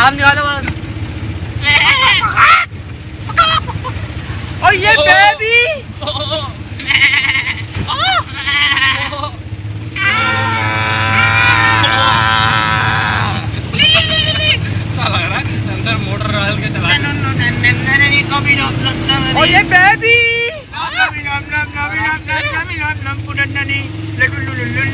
नाम निकालो बस। और ये बेबी अंदर मोटर डाल के चला। और ये बेबी लड्डू